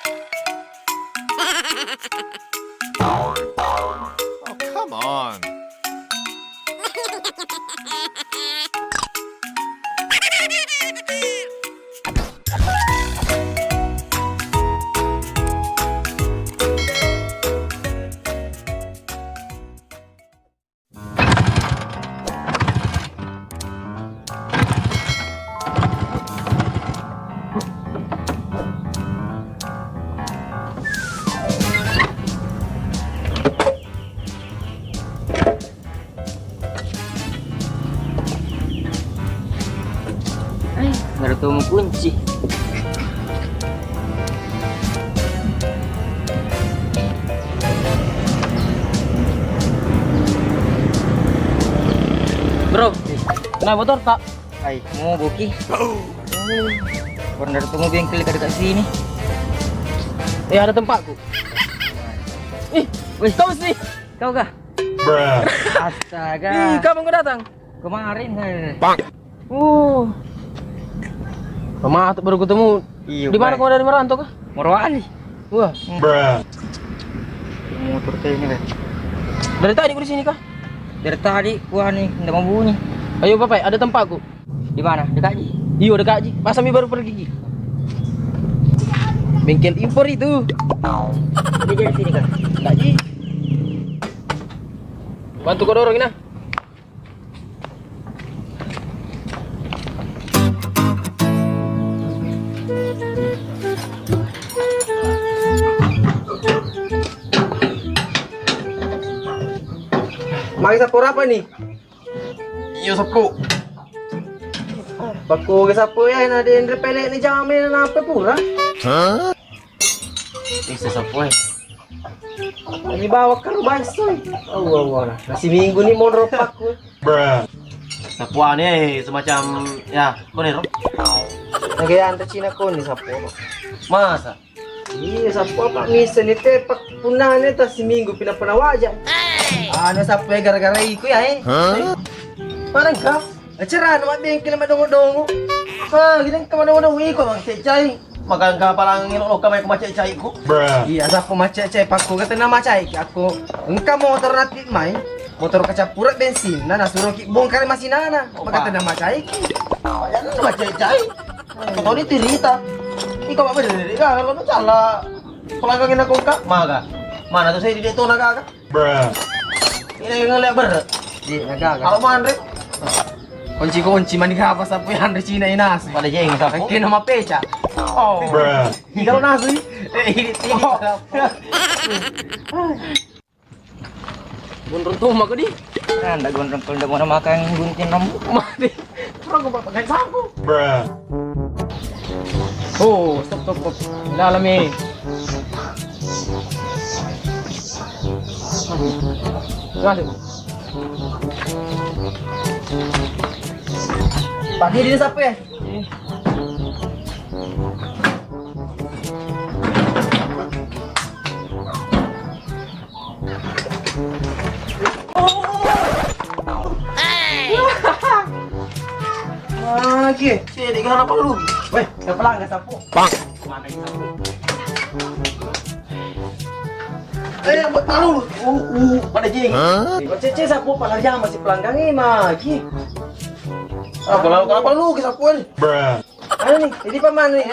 Oh, come on. Nggak ada ketemu kunci. Bro, kenapa motor tak? Hai, mau boki? Pernah ketemu bengkel dekat sini. Ada tempatku. Wih, kau sih? Kau kah? Astaga. Kapan kau datang? Kemarin. Lama baru ketemu. Iya. Di mana kau dari merantau kah? Morowali. Wah. Motor kayak ini kan. Dari tadi kau di sini kah? Dari tadi gua nih nggak mau bunyi. Ayo Bapak, ada tempatku. Di mana? Dekat Ji. Iya dekat Ji. Pas kami baru pergi. Bengkel impor itu. Dia jadi sini kan. Enggak Ji. Bantu kau dorongin ah. Mari sapu apa nih? Iyo sapu. Paku ke sapu ya, ada yang repelek ni jamin apa pura? Bisa sapu. Ini bawa kalau basoy. Allah. Nasi minggu ni mau ropak ku. Sapuan semacam ya, konero. Nagayaan ta Cina ko ni sapu. Masa? Iya sapu apa misa ni te pak punan ni ta si minggu pinapanawajan. Ano sapu gara-gara iku ya Parang ka? Acara naman bengkel madongo-dongo. Ginang ka madongo-dongo iko mang cecay. Makan ka palang ngilok ka may kumacay-chay ko. Iya sapu macecay paku kata nama cai aku. Engka motor natit mai. Motor kacapurat bensin na nasuruh ki bongkar masinana. Maka nama cai ki. Ayan na macay-chay. Ito ni tirita. Ikaw ba berdiri ka? Kalau salah palagangin ako ka. Maga. Mana tuh saya di dito nagaga? Ini yang ngeliat ber. Di nagaga. Kalau mandre. Kunci-kunci mandi ka apa sapu yang dari Cina inas. Pada jeng sapu. Kaya nama peca. Oh. Ikaw nasi. Ini Gondrong tuh ko di. Kan ndak gondrong kalau ndak mau makan gunting rambut. Mati. Kurang ko papakai sapu. Stop. Dalam eh. Masuk. Pagi di sapu ya. Lagi. Sini kan apa lu? Weh, enggak pelang enggak sapu. Mana yang sapu? Buat malu. Pada jeng. Kok cece sapu palar jam masih pelanggang ini lagi. Kenapa lu ke sapu ini? Ayo nih, ini paman nih.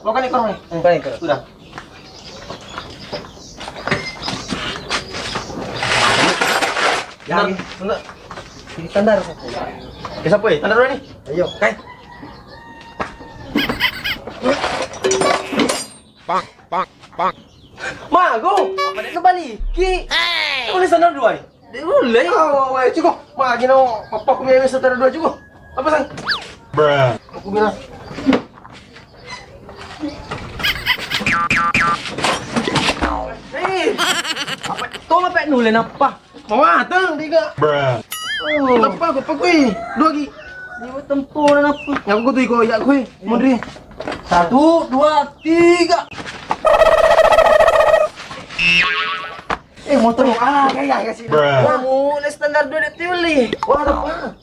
Lo kan ekor nih. Bukan itu. Sudah. Lagi. Enggak. Ini tandar sapu. Ke sapu ya? Tanda dulu nih. Ayo, kai. Mago, apa dia kebaliki? Boleh tanda dua. Boleh. Oh, cukup. Mak gini papa aku bilang tanda dua cukup. Apa sang? Aku bilang. Apa? Tolong apa nulen apa? Mau matang tiga. Kenapa aku pakai dua lagi? Ini buat tempuran apa? Yang aku tuh ikut ya aku. Mundri. 1, 2, 3. Motor mo kayak sih. Kamu na standar dua detik uli. Wah, apa?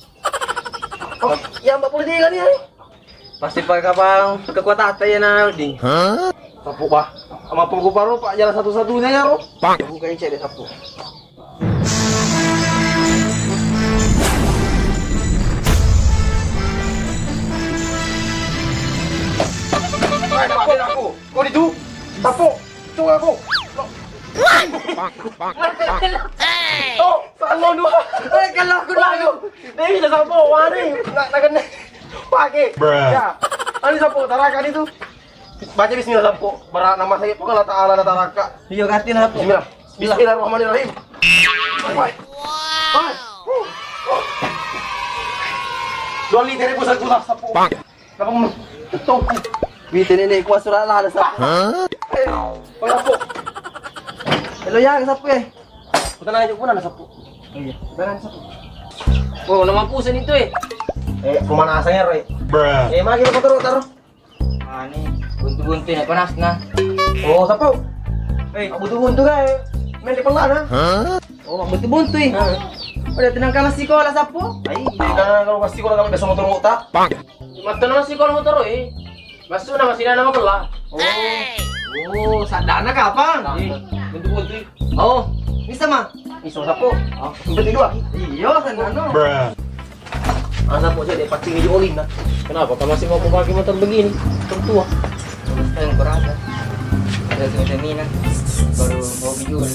Oh, yang 43 nih. Pasti pakai kapal kekuatan ya na ding. Sapu pak. Sama pokok paru pak jalan satu-satunya ya Ro. Bukain cek deh sapu. Hai pak aku. Kau itu sapu. Coba aku. Oh, salon dua. Kalau aku lalu. Ini bisa sapu. Wah nih. Nak kena. Pakai. Ya. Ini sapu tarakan itu. Baca bismillah sapu. Bara nama saya pokoknya ta'ala la taraka. Iya katin sapu. Bismillah. Bismillahirrahmanirrahim. Wow. 2 liter ibu sa gula sapu. Kapag ito. Bitin ini kuat surat lah ada sapu. Oh, sapu. Hello ya sapu eh. Punta na pun ada sapu. Iya. Barang sapu. Oh, namampusan itu eh. Kumana asanya Roy. Magi ko taro. Ah, ini buntu-buntu na panas na. Oh, sapu. Buntu-buntu ka eh. May di pala na. Oh, buntu-buntu eh. Udah tenang kalah sekolah sapu. Ay, na kalau pasti ko lang kami beso motor mo ta. Mata na si kalau motor eh. Masuk na masina na makelah. Oh, sadana kapan? Buntu-buntu eh. Oh, bisa mah. Iso sapu. Sempet dua. Iya, sadana. Sapu aja deh pacing hijau olin na. Kenapa kau masih mau pakai motor begini? Tertua. Yang berada. Ada seminan. Baru hobi juga.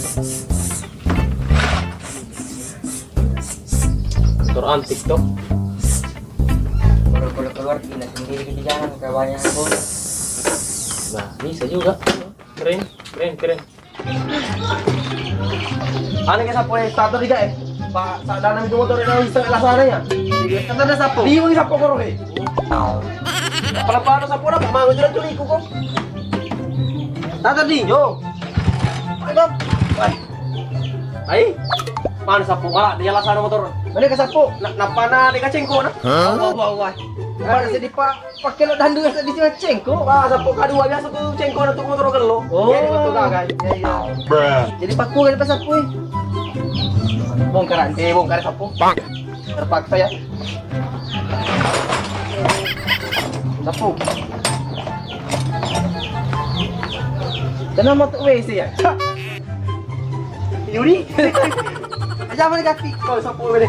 Motor antik toh. Kalau keluar kita sendiri di jalan kawannya pun. Nah, bisa juga. Keren. Ano ka sapu eh starter diga eh. Pa sa dana mi motor na isa lasana ya. Sige, kata na sapu. Di mo sapu ko eh. Pala paano sapu na mango dira tuli ko ko. Tata di yo. Ay bab. Ay. Paano sapu? Dia lasana motor. Mana ka sapu? Napana di kacengko na. Wah. Para sa di pa pakilo dandu sa di sini cengko. Sapu kadua biasa tuh cengko na tuh motor gelo. Jadi motor gagay. Jadi paku kan pas sapu eh. Bongkaran. Bongkar sapu. Terpaksa ya. Sapu. Tanah motor WC ya. Yuri. Aja mana kaki. Kau sapu bede.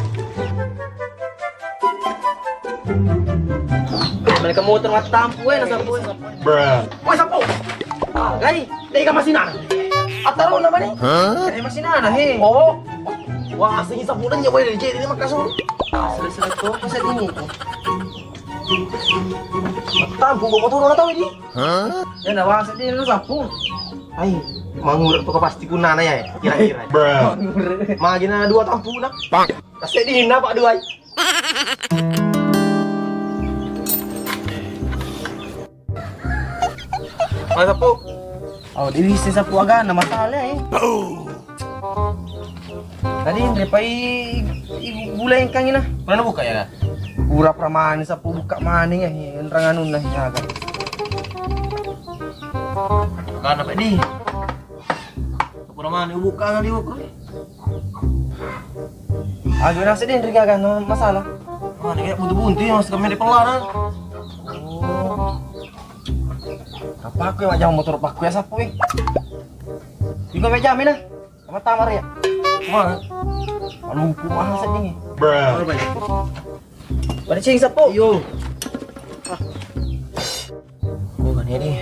Mereka motor mati tampu na sapu. Woi sapu. Gai, Dai ka masina. Ataro na ba ni? eh masih nana he. Oh. Wah, asing sapu na niya boy jadi ini makasur. Sudah to bisa dini. Tampu mo motor na tahu ini. Ya nawang sa di lu sapu. Ay, mangurut to pasti kunana ya kira-kira. Magi na 2 tampu na. Kasi di na pak 2 ay. Mas sapu. Oh, di bisa sapu aga na masalah eh. Tadi hindi pa gulay yang kangina. Mana buka ya? Pura pramani sapu buka maning eh. Ranganun na hiyaga. Kana pa di. Pura man buka na di buka. Agak nasi din rigaga na masalah. Mana kayak buntu-buntu yang mas kami di pelaran. Oh. Apa aku yang majang motor paku ya sapu eh. Juga mejamin ah. Sama tamar ya. Mana? Lumpuh mahal sa ding eh. Ano ba? Pada cing sapu. Yo. Oh, ganyan eh.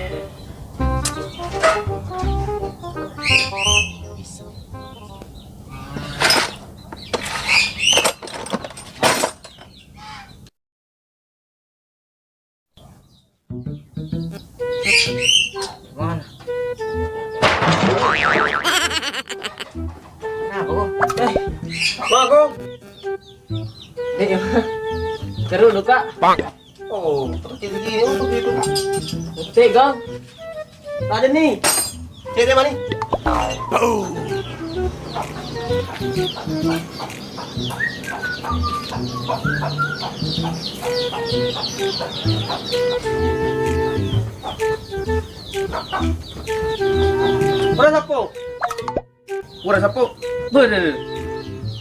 Mana? Kenapa kok? Bago. Seru lu kak? Oh, terus gini untuk itu. Tegang. Ada nih. Cek mana nih? Udah sapu. Kurang sapu. Bener.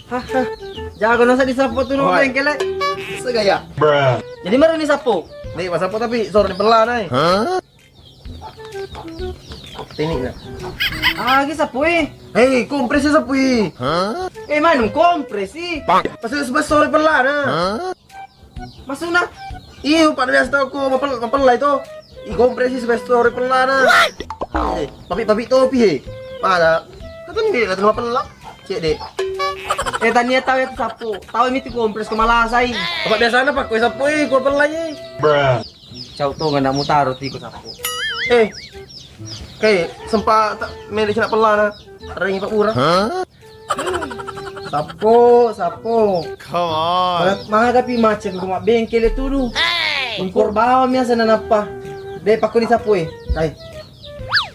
Haha. Jago nasa di sapu tuh Hoy. bengkel eh. Segaya. Jadi mana nih sapu? Nih, mas sapu tapi sore di pelan ay. Tinik na. Ah, gisa po eh. Hey, kompres sa puy. Eh, manong kompres eh. Pasal sebab sorry pala na. Masuk na. Iyo, pada biasa tau ko mapalay to. I-kompres sebab sorry pala na. Papi topi he. Pada. Kata ni kata mapalak. Cek dek. Eh, tanya tahu ya sapo. Tahu ini tuh kompres ke Malasay. Apa biasa na pak ko sa puy ko palay. Cau to nga na mutaro ti ko sapo. Eh. Kay sempat medis nak pala na. Ring pak murah. Sapo. Come on. Mga tapi macam rumah bengkel itu dulu. Impor bawa miya sa nanapa. De pa ko ni sapo eh. Kay.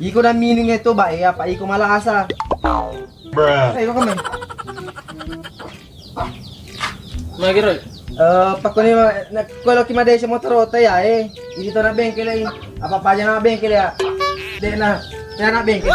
Iko na minung ito ba eh apa iko malasa. Ay, iko kami. Mga girol. Pa ko ni kulo ki maday sa motorota ya eh. Dito na bengkel eh. Apa pa na bengkel ya. De na. Ya na bengkel.